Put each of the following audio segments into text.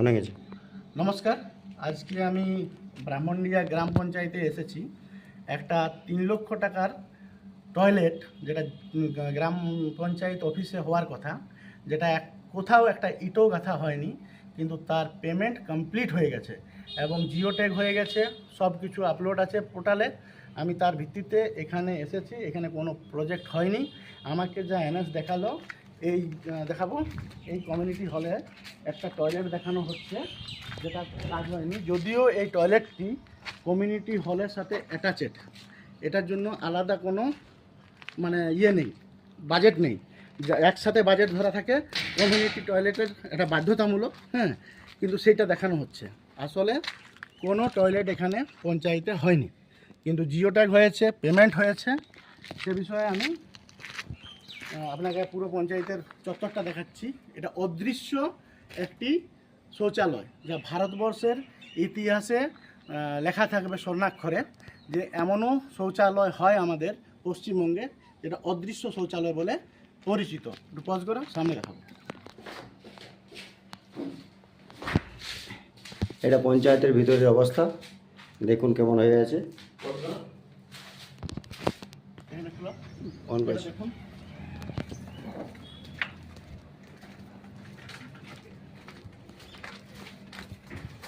অনেক আছে। নমস্কার। আজকে আমি ব্রাহ্মণডিয়া গ্রাম পঞ্চায়েতে এসেছি। একটা 3 লক্ষ টাকার টয়লেট, যেটা গ্রাম পঞ্চায়েত অফিসে হওয়ার কথা, যেটা কোথাও একটা ইটও গাঁথা হয়নি, কিন্তু তার পেমেন্ট কমপ্লিট হয়ে গেছে এবং জিও ট্যাগ হয়ে গেছে, সব কিছু আপলোড আছে পোর্টালে। আমি তার ভিত্তিতে এখানে এসেছি। এখানে কোনো প্রজেক্ট হয়নি। আমাকে যা এনএস দেখালো, এই দেখাবো, এই কমিউনিটি হলে একটা টয়লেট দেখানো হচ্ছে, যেটা কাজ হয়নি। যদিও এই টয়লেটটি কমিউনিটি হলের সাথে অ্যাটাচেড, এটার জন্য আলাদা কোনো নেই, বাজেট নেই। একসাথে বাজেট ধরা থাকে কমিউনিটি টয়লেটের, এটা বাধ্যতামূলক, হ্যাঁ, কিন্তু সেটা দেখানো হচ্ছে। আসলে কোনো টয়লেট এখানে পঞ্চায়েতে হয়নি, কিন্তু জিও ট্যাগ হয়েছে, পেমেন্ট হয়েছে। সে বিষয়ে আমি আপনাকে পুরো পঞ্চায়েতের চত্বরটা দেখাচ্ছি। এটা অদৃশ্য একটি শৌচালয়, যা ভারতবর্ষের ইতিহাসে লেখা থাকবে স্বর্ণাক্ষরে, যে এমনও শৌচালয় হয় আমাদের পশ্চিমবঙ্গে, যেটা অদৃশ্য শৌচালয় বলে পরিচিত। একটু পজ করো, সামনে দেখাবো। এটা পঞ্চায়েতের ভিতরের অবস্থা, দেখুন কেমন হয়ে আছে। এখানে খোলো, অন করছি। দেখুন।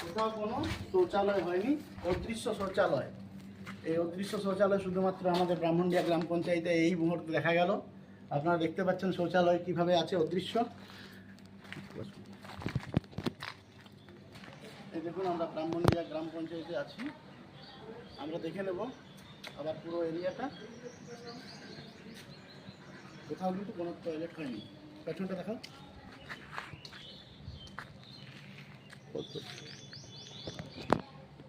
কোথাও কোনো শৌচালয় হয়নি, অদৃশ্য শৌচালয়। এই অদৃশ্য শৌচালয় শুধুমাত্র আমাদের ব্রাহ্মণডিয়া গ্রাম পঞ্চায়েতে এই মুহূর্তে দেখা গেল। আপনারা দেখতে পাচ্ছেন শৌচালয় কিভাবে আছে, অদৃশ্য। এই দেখুন, আমরা ব্রাহ্মণডিয়া গ্রাম পঞ্চায়েতে আছি। আমরা দেখে নেব আবার পুরো এরিয়াটা। কোথাও কিন্তু কোনো টয়লেট হয়নি। পেছনটা দেখাও।